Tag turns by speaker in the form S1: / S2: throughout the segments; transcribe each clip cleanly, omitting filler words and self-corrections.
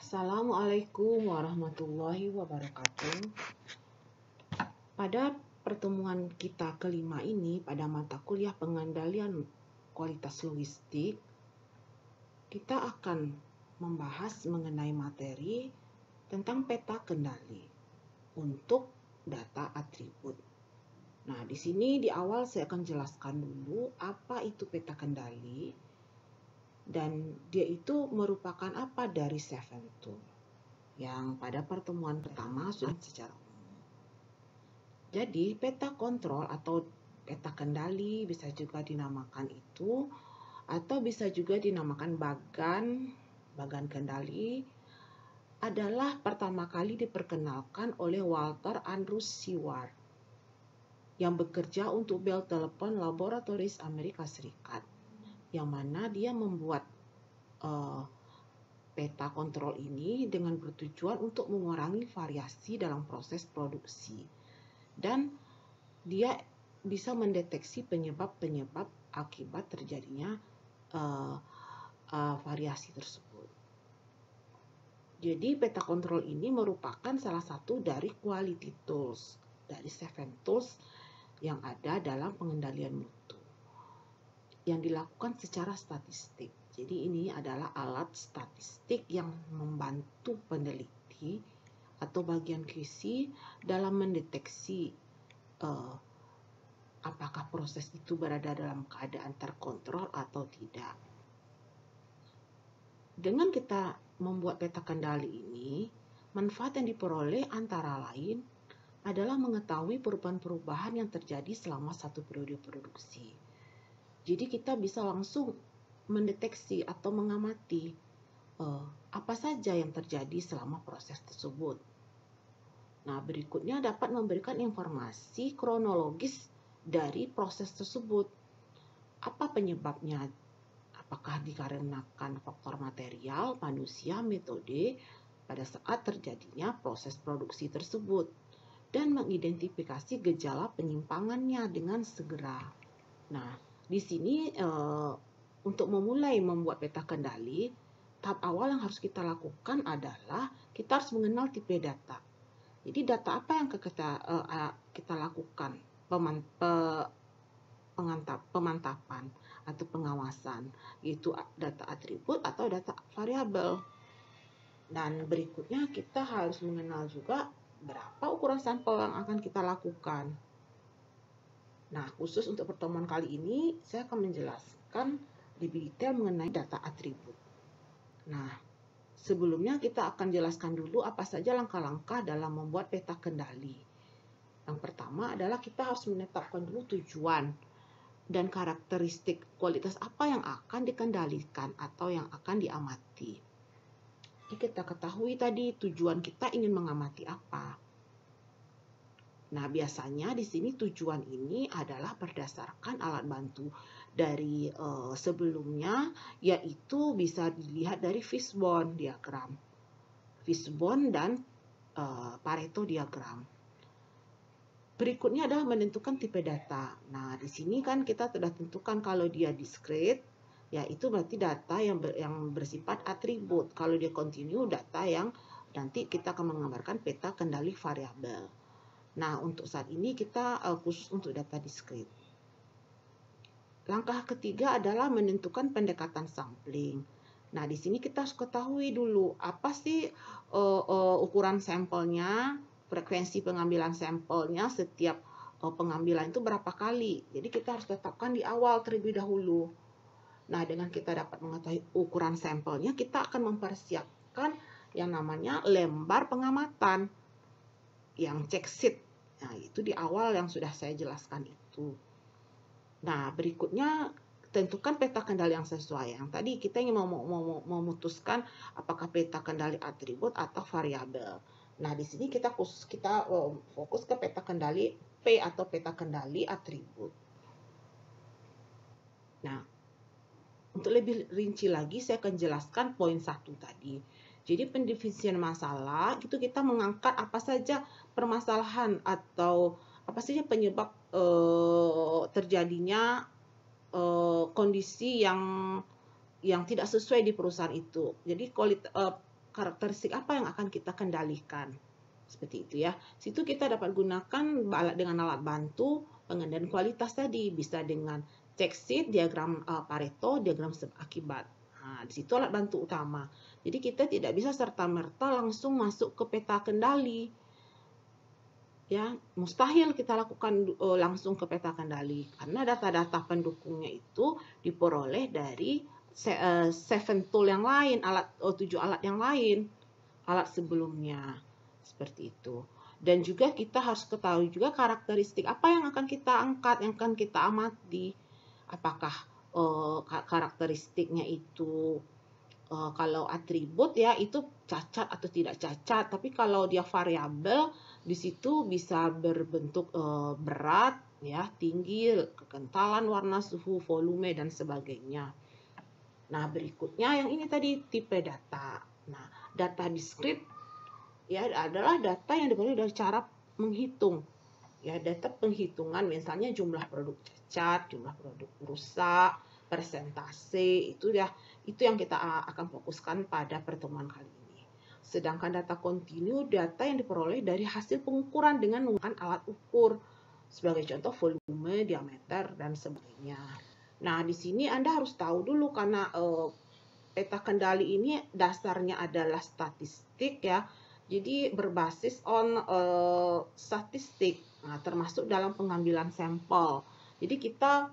S1: Assalamualaikum warahmatullahi wabarakatuh. Pada pertemuan kita kelima ini, pada mata kuliah pengendalian kualitas logistik, kita akan membahas mengenai materi tentang peta kendali untuk data atribut. Nah, di sini di awal saya akan jelaskan dulu apa itu peta kendali. Dan dia itu merupakan apa dari Seven Tool yang pada pertemuan pertama sudah secara umum. Jadi peta kontrol atau peta kendali bisa juga dinamakan itu, atau bisa juga dinamakan bagan kendali, adalah pertama kali diperkenalkan oleh Walter Andrews Seward yang bekerja untuk Bell Telephone Laboratories Amerika Serikat, yang mana dia membuat peta kontrol ini dengan bertujuan untuk mengurangi variasi dalam proses produksi, dan dia bisa mendeteksi penyebab-penyebab akibat terjadinya variasi tersebut. Jadi peta kontrol ini merupakan salah satu dari quality tools dari Seven Tools yang ada dalam pengendalian mutu yang dilakukan secara statistik. Jadi ini adalah alat statistik yang membantu peneliti atau bagian QC dalam mendeteksi apakah proses itu berada dalam keadaan terkontrol atau tidak. Dengan kita membuat peta kendali ini, manfaat yang diperoleh antara lain adalah mengetahui perubahan-perubahan yang terjadi selama satu periode produksi. Jadi kita bisa langsung mendeteksi atau mengamati apa saja yang terjadi selama proses tersebut. Nah, berikutnya dapat memberikan informasi kronologis dari proses tersebut. Apa penyebabnya? Apakah dikarenakan faktor material, manusia, metode pada saat terjadinya proses produksi tersebut, dan mengidentifikasi gejala penyimpangannya dengan segera. Nah, di sini untuk memulai membuat peta kendali, tahap awal yang harus kita lakukan adalah kita harus mengenal tipe data. Jadi data apa yang kita lakukan pemantapan atau pengawasan, yaitu data atribut atau data variabel. Dan berikutnya kita harus mengenal juga berapa ukuran sampel yang akan kita lakukan. Nah, khusus untuk pertemuan kali ini, saya akan menjelaskan lebih detail mengenai data atribut. Nah, sebelumnya kita akan jelaskan dulu apa saja langkah-langkah dalam membuat peta kendali. Yang pertama adalah kita harus menetapkan dulu tujuan dan karakteristik kualitas apa yang akan dikendalikan atau yang akan diamati. Jadi kita ketahui tadi tujuan kita ingin mengamati apa. Nah, biasanya di sini tujuan ini adalah berdasarkan alat bantu dari sebelumnya, yaitu bisa dilihat dari Fishbone diagram, Fishbone dan Pareto diagram. Berikutnya adalah menentukan tipe data. Nah, di sini kan kita sudah tentukan kalau dia discrete, yaitu berarti data yang bersifat atribut. Kalau dia continue, data yang nanti kita akan menggambarkan peta kendali variabel. Nah, untuk saat ini kita khusus untuk data discrete. Langkah ketiga adalah menentukan pendekatan sampling. Nah, di sini kita harus ketahui dulu apa sih ukuran sampelnya, frekuensi pengambilan sampelnya, setiap pengambilan itu berapa kali. Jadi kita harus tetapkan di awal terlebih dahulu. Nah, dengan kita dapat mengetahui ukuran sampelnya, kita akan mempersiapkan yang namanya lembar pengamatan yang check sheet. Nah, itu di awal yang sudah saya jelaskan itu. Nah, berikutnya tentukan peta kendali yang sesuai. Yang tadi kita ingin memutuskan apakah peta kendali atribut atau variabel. Nah, di sini kita fokus ke peta kendali P atau peta kendali atribut. Nah, untuk lebih rinci lagi saya akan jelaskan poin 1 tadi. Jadi pendefinisan masalah itu kita mengangkat apa saja permasalahan atau apa saja penyebab terjadinya kondisi yang tidak sesuai di perusahaan itu. Jadi karakteristik apa yang akan kita kendalikan. Seperti itu ya. Situ kita dapat gunakan dengan alat bantu pengendalian kualitas tadi, bisa dengan check sheet, diagram Pareto, diagram sebab akibat. Nah, di situ alat bantu utama. Jadi kita tidak bisa serta-merta langsung masuk ke peta kendali. Ya, mustahil kita lakukan langsung ke peta kendali karena data-data pendukungnya itu diperoleh dari 7 tool yang lain, 7 alat yang lain, alat sebelumnya. Seperti itu. Dan juga kita harus ketahui juga karakteristik apa yang akan kita angkat, yang akan kita amati. Apakah karakteristiknya itu kalau atribut ya itu cacat atau tidak cacat, tapi kalau dia variabel di situ bisa berbentuk berat, ya, tinggi, kekentalan warna, suhu, volume dan sebagainya. Nah, berikutnya yang ini tadi tipe data. Nah, data diskrit ya adalah data yang diperoleh dari cara menghitung. Ya, data penghitungan misalnya jumlah produk cacat, jumlah produk rusak, persentase, itu yang kita akan fokuskan pada pertemuan kali ini. Sedangkan data kontinu, data yang diperoleh dari hasil pengukuran dengan menggunakan alat ukur. Sebagai contoh volume, diameter, dan sebagainya. Nah, di sini Anda harus tahu dulu karena peta kendali ini dasarnya adalah statistik ya. Jadi berbasis on statistik, nah, termasuk dalam pengambilan sampel. Jadi kita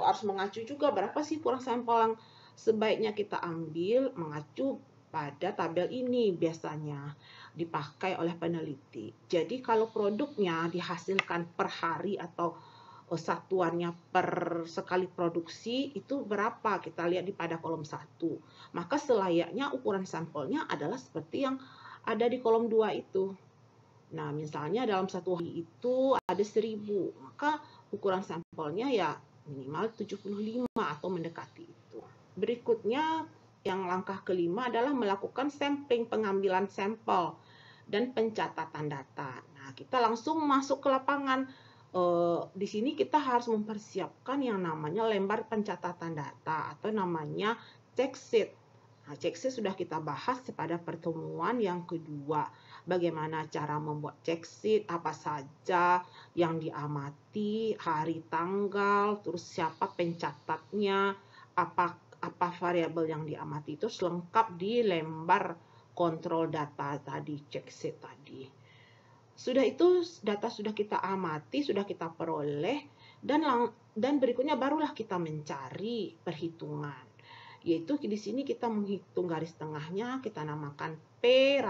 S1: harus mengacu juga berapa sih kurang sampel yang sebaiknya kita ambil, mengacu pada tabel ini biasanya dipakai oleh peneliti. Jadi kalau produknya dihasilkan per hari atau satuannya per sekali produksi itu berapa, kita lihat di pada kolom 1. Maka selayaknya ukuran sampelnya adalah seperti yang ada di kolom 2 itu. Nah, misalnya dalam satu hari itu ada 1000, maka ukuran sampelnya ya minimal 75 atau mendekati itu. Berikutnya, yang langkah kelima adalah melakukan sampling, pengambilan sampel dan pencatatan data. Nah, kita langsung masuk ke lapangan. Di sini kita harus mempersiapkan yang namanya lembar pencatatan data atau namanya check sheet. Nah, check sheet sudah kita bahas pada pertemuan yang kedua. Bagaimana cara membuat check sheet, apa saja yang diamati, hari, tanggal, terus siapa pencatatnya, apa variabel yang diamati itu lengkap di lembar kontrol data tadi, check sheet tadi. Sudah itu data sudah kita amati, sudah kita peroleh, dan berikutnya barulah kita mencari perhitungan. Yaitu di sini kita menghitung garis tengahnya, kita namakan P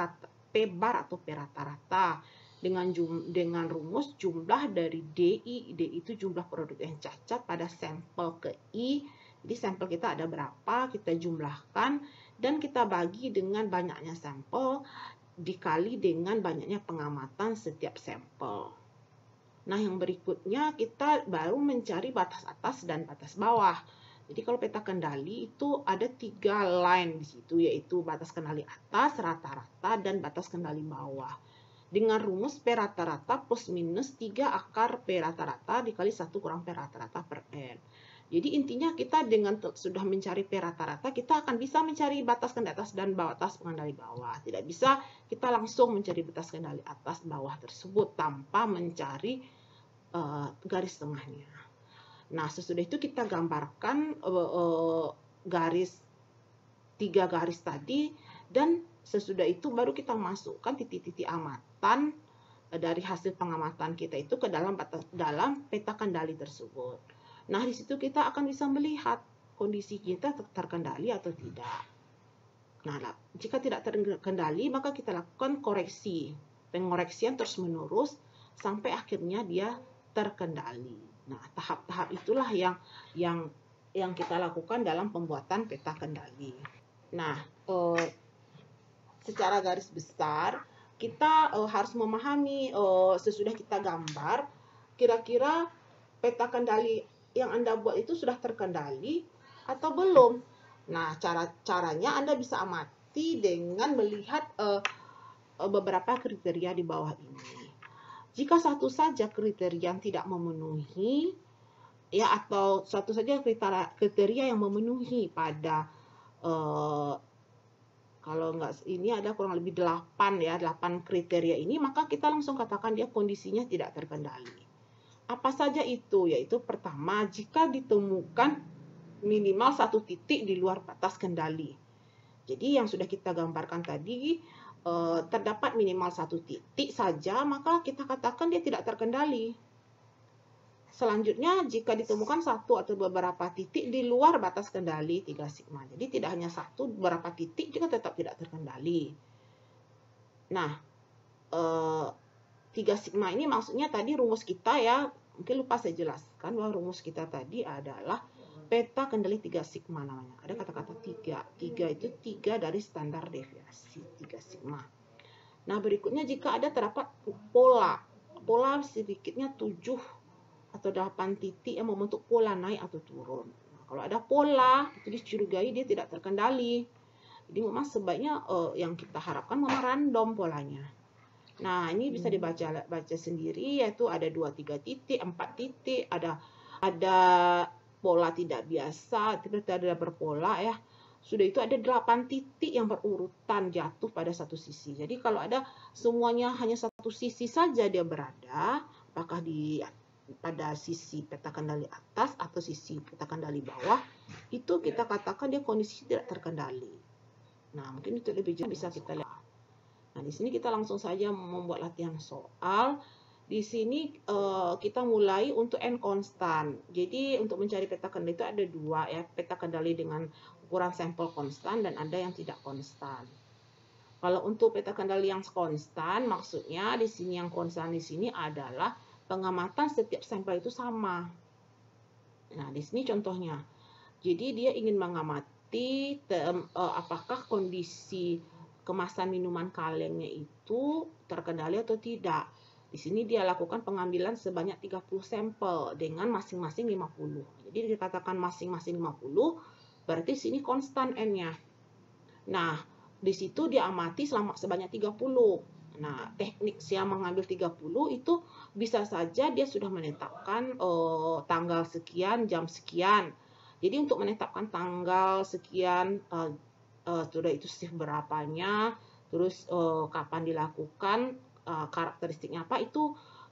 S1: bar atau P rata-rata dengan rumus jumlah dari DI. DI itu jumlah produk yang cacat pada sampel ke I. Jadi sampel kita ada berapa, kita jumlahkan dan kita bagi dengan banyaknya sampel dikali dengan banyaknya pengamatan setiap sampel. Nah, yang berikutnya kita baru mencari batas atas dan batas bawah. Jadi kalau peta kendali itu ada 3 line di situ, yaitu batas kendali atas, rata-rata, dan batas kendali bawah. Dengan rumus P rata-rata plus minus 3 akar P rata-rata dikali 1 kurang P rata-rata per N. Jadi intinya kita dengan sudah mencari P rata-rata, kita akan bisa mencari batas kendali atas dan batas kendali bawah. Tidak bisa kita langsung mencari batas kendali atas bawah tersebut tanpa mencari garis tengahnya. Nah, sesudah itu kita gambarkan 3 garis tadi, dan sesudah itu baru kita masukkan titik-titik amatan dari hasil pengamatan kita itu ke dalam peta kendali tersebut. Nah, di situ kita akan bisa melihat kondisi kita terkendali atau tidak. Nah, jika tidak terkendali, maka kita lakukan koreksi, pengoreksian terus-menerus sampai akhirnya dia terkendali. Nah, tahap-tahap itulah yang kita lakukan dalam pembuatan peta kendali. Nah, secara garis besar kita harus memahami sesudah kita gambar, kira-kira peta kendali yang Anda buat itu sudah terkendali atau belum. Nah, caranya Anda bisa amati dengan melihat beberapa kriteria di bawah ini. Jika satu saja kriteria yang tidak memenuhi, ya, atau satu saja kriteria yang memenuhi pada kalau ini ada kurang lebih 8 ya, 8 kriteria ini, maka kita langsung katakan dia kondisinya tidak terkendali. Apa saja itu? Yaitu pertama, jika ditemukan minimal satu titik di luar batas kendali. Jadi yang sudah kita gambarkan tadi, terdapat minimal satu titik saja, maka kita katakan dia tidak terkendali. Selanjutnya, jika ditemukan satu atau beberapa titik di luar batas kendali 3 sigma. Jadi tidak hanya satu, beberapa titik juga tetap tidak terkendali. Nah, 3 sigma ini maksudnya tadi rumus kita ya, mungkin lupa saya jelaskan bahwa rumus kita tadi adalah peta kendali 3 sigma namanya. Ada kata-kata 3. 3 itu 3 dari standar deviasi 3 sigma. Nah, berikutnya jika ada terdapat pola sedikitnya 7 atau 8 titik yang membentuk pola naik atau turun. Nah, kalau ada pola, itu dicurigai dia tidak terkendali. Jadi memang sebaiknya yang kita harapkan memang random polanya. Nah, ini bisa dibaca sendiri, yaitu ada 2-3 titik, 4 titik, ada pola tidak biasa, tidak ada berpola ya. Sudah itu ada 8 titik yang berurutan jatuh pada satu sisi. Jadi kalau ada semuanya hanya satu sisi saja dia berada, apakah pada sisi peta kendali atas atau sisi peta kendali bawah, itu kita katakan dia kondisi tidak terkendali. Nah, mungkin itu lebih jauh bisa kita lihat. Nah, di sini kita langsung saja membuat latihan soal. Di sini kita mulai untuk n konstan. Jadi untuk mencari peta kendali itu ada 2 ya, peta kendali dengan ukuran sampel konstan dan ada yang tidak konstan. Kalau untuk peta kendali yang konstan, maksudnya di sini yang konstan di sini adalah pengamatan setiap sampel itu sama. Nah, di sini contohnya. Jadi dia ingin mengamati apakah kondisi kemasan minuman kalengnya itu terkendali atau tidak. Di sini dia lakukan pengambilan sebanyak 30 sampel dengan masing-masing 50. Jadi dikatakan masing-masing 50, berarti sini konstan N-nya. Nah, di situ dia amati sebanyak 30. Nah, teknik yang mengambil 30 itu bisa saja dia sudah menetapkan tanggal sekian, jam sekian. Jadi untuk menetapkan tanggal sekian, sudah itu shift berapanya, terus kapan dilakukan, karakteristiknya apa,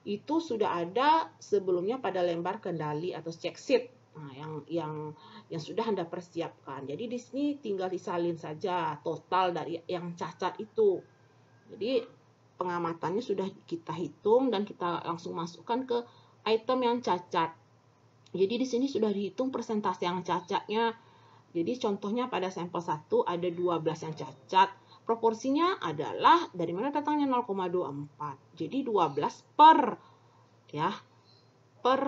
S1: itu sudah ada sebelumnya pada lembar kendali atau check sheet. Nah, yang sudah Anda persiapkan. Jadi di sini tinggal disalin saja total dari yang cacat itu. Jadi pengamatannya sudah kita hitung dan kita langsung masukkan ke item yang cacat. Jadi di sini sudah dihitung persentase yang cacatnya. Jadi contohnya pada sampel 1 ada 12 yang cacat. Proporsinya adalah dari mana datangnya 0,24. Jadi 12 per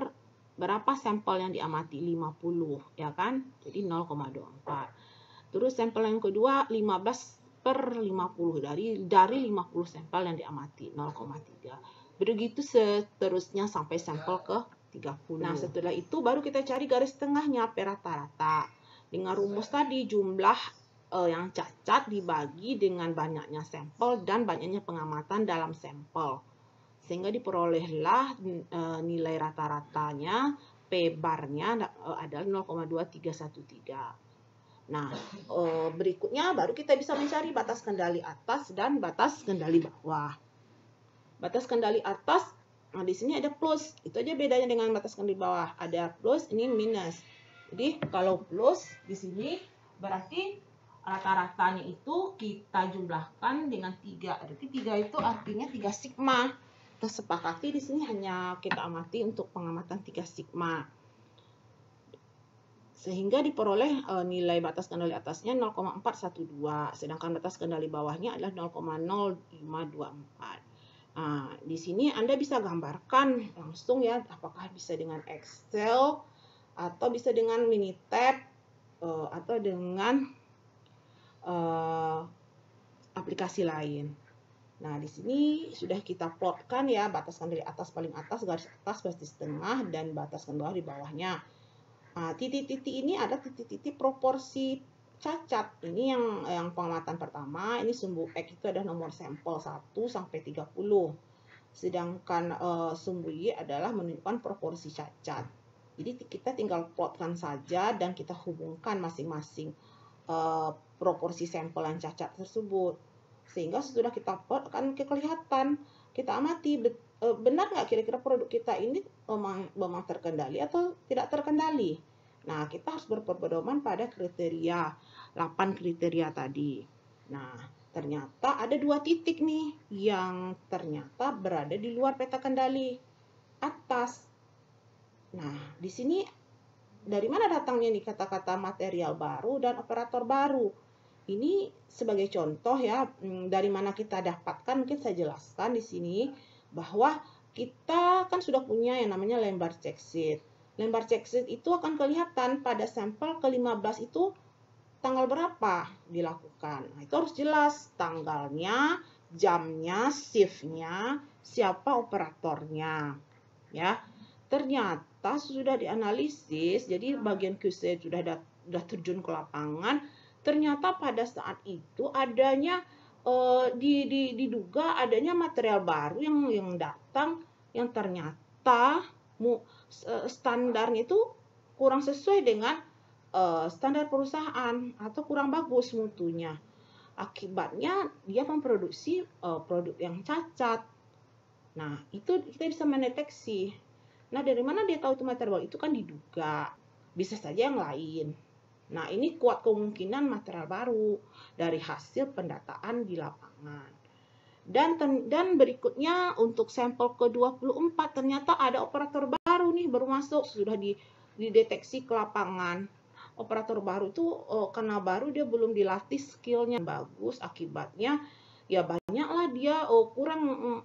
S1: berapa sampel yang diamati? 50, ya kan? Jadi 0,24. Terus sampel yang kedua 15 per 50 dari 50 sampel yang diamati 0,3. Begitu seterusnya sampai sampel ke 30. Nah, setelah itu baru kita cari garis tengahnya per rata-rata. Dengan rumus tadi jumlah yang cacat dibagi dengan banyaknya sampel dan banyaknya pengamatan dalam sampel. Sehingga diperolehlah nilai rata-ratanya P barnya adalah 0,2313. Nah, berikutnya baru kita bisa mencari batas kendali atas dan batas kendali bawah. Batas kendali atas, nah di sini ada plus. Itu aja bedanya dengan batas kendali bawah. Ada plus, ini minus. Jadi kalau plus di sini berarti rata-ratanya itu kita jumlahkan dengan 3. Berarti 3 itu artinya 3 sigma. Kita sepakati di sini hanya kita amati untuk pengamatan 3 sigma. Sehingga diperoleh nilai batas kendali atasnya 0,412, sedangkan batas kendali bawahnya adalah 0,0524. Nah, di sini Anda bisa gambarkan langsung ya, apakah bisa dengan Excel atau bisa dengan Minitab atau dengan aplikasi lain. Nah, di sini sudah kita plotkan ya batas kendali atas paling atas, garis atas, garis tengah, dan batas kendali bawah di bawahnya. Nah, titik-titik ini ada titik-titik proporsi cacat. Ini yang pengamatan pertama, ini sumbu X itu adalah nomor sampel 1 sampai 30. Sedangkan sumbu Y adalah menunjukkan proporsi cacat. Jadi kita tinggal plotkan saja dan kita hubungkan masing-masing proporsi sampel yang cacat tersebut. Sehingga sesudah kita plot akan kelihatan, kita amati benar nggak kira-kira produk kita ini memang terkendali atau tidak terkendali. Nah, kita harus berpedoman pada kriteria, 8 kriteria tadi. Nah, ternyata ada 2 titik nih yang ternyata berada di luar peta kendali atas. Nah, di sini dari mana datangnya nih kata-kata material baru dan operator baru? Ini sebagai contoh ya, dari mana kita dapatkan, mungkin saya jelaskan di sini bahwa kita kan sudah punya yang namanya lembar check sheet. Lembar check sheet itu akan kelihatan pada sampel ke-15 itu tanggal berapa dilakukan. Nah, itu harus jelas tanggalnya, jamnya, shiftnya, siapa operatornya. Ya, ternyata sudah dianalisis, jadi bagian QC sudah terjun ke lapangan. Ternyata pada saat itu adanya diduga adanya material baru yang datang yang ternyata standarnya itu kurang sesuai dengan standar perusahaan atau kurang bagus mutunya. Akibatnya dia memproduksi produk yang cacat. Nah, itu kita bisa mendeteksi. Nah, dari mana dia tahu itu material baru? Itu kan diduga. Bisa saja yang lain. Nah, ini kuat kemungkinan material baru dari hasil pendataan di lapangan. Dan berikutnya untuk sampel ke-24 ternyata ada operator baru nih baru masuk, sudah dideteksi ke lapangan. Operator baru itu karena baru dia belum dilatih skillnya bagus, akibatnya ya banyaklah dia kurang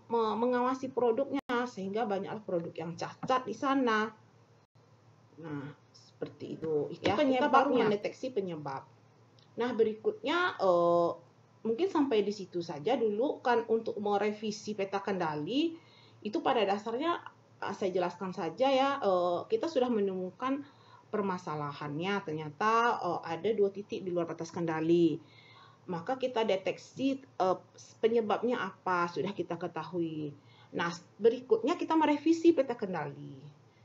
S1: mengawasi produknya sehingga banyak produk yang cacat di sana. Nah, seperti itu. Ya, kita baru mendeteksi penyebab. Nah, berikutnya mungkin sampai di situ saja dulu kan untuk merevisi peta kendali itu pada dasarnya saya jelaskan saja ya, kita sudah menemukan permasalahannya ternyata ada 2 titik di luar batas kendali. Maka kita deteksi penyebabnya apa, sudah kita ketahui. Nah, berikutnya kita merevisi peta kendali.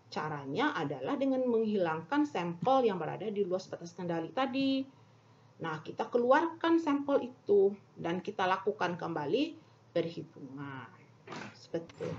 S1: Caranya adalah dengan menghilangkan sampel yang berada di luar batas kendali tadi. Nah, kita keluarkan sampel itu dan kita lakukan kembali perhitungan. Seperti itu.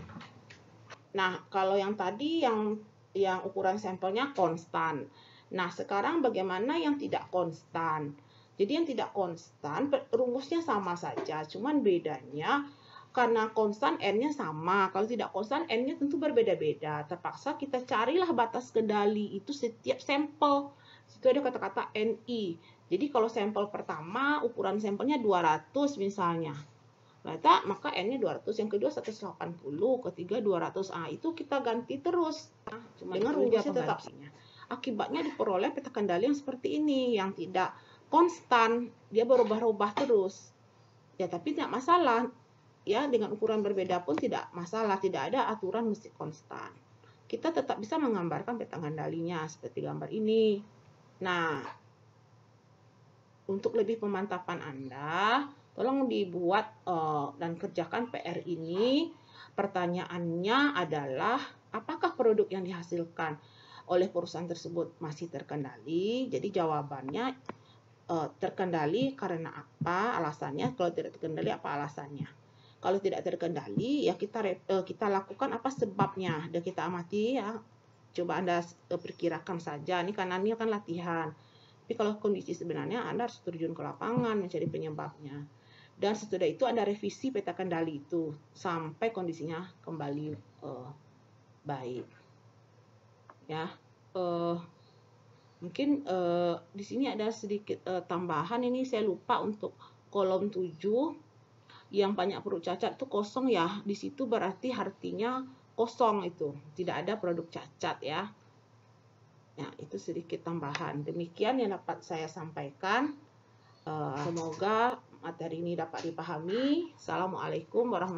S1: Nah, kalau yang tadi yang ukuran sampelnya konstan. Nah, sekarang bagaimana yang tidak konstan? Jadi yang tidak konstan, rumusnya sama saja, cuman bedanya karena konstan N-nya sama. Kalau tidak konstan N-nya tentu berbeda-beda. Terpaksa kita carilah batas kendali itu setiap sampel. Situ ada kata-kata NI. Jadi kalau sampel pertama ukuran sampelnya 200 misalnya. Maka N-nya 200, yang kedua 180, ketiga 200. Itu kita ganti terus. Nah, cuma dengan rumusnya tetap sama. Akibatnya diperoleh peta kendali yang seperti ini, yang tidak konstan, dia berubah-ubah terus. Ya, tapi tidak masalah. Ya, dengan ukuran berbeda pun tidak masalah, tidak ada aturan mesti konstan. Kita tetap bisa menggambarkan peta kendalinya seperti gambar ini. Nah, untuk lebih pemantapan Anda, tolong dibuat dan kerjakan PR ini. Pertanyaannya adalah, apakah produk yang dihasilkan oleh perusahaan tersebut masih terkendali? Jadi jawabannya terkendali karena apa alasannya, kalau tidak terkendali apa alasannya. Kalau tidak terkendali ya kita lakukan apa sebabnya dan kita amati ya. Coba Anda perkirakan saja, ini karena ini akan latihan. Tapi kalau kondisi sebenarnya Anda harus terjun ke lapangan mencari penyebabnya. Dan setelah itu Anda revisi peta kendali itu sampai kondisinya kembali baik. Ya. Mungkin di sini ada sedikit tambahan, ini saya lupa untuk kolom 7 yang banyak produk cacat itu kosong ya. Di situ berarti artinya kosong, itu tidak ada produk cacat ya. Ya, itu sedikit tambahan. Demikian yang dapat saya sampaikan. Semoga materi ini dapat dipahami. Assalamualaikum warahmatullahi wabarakatuh.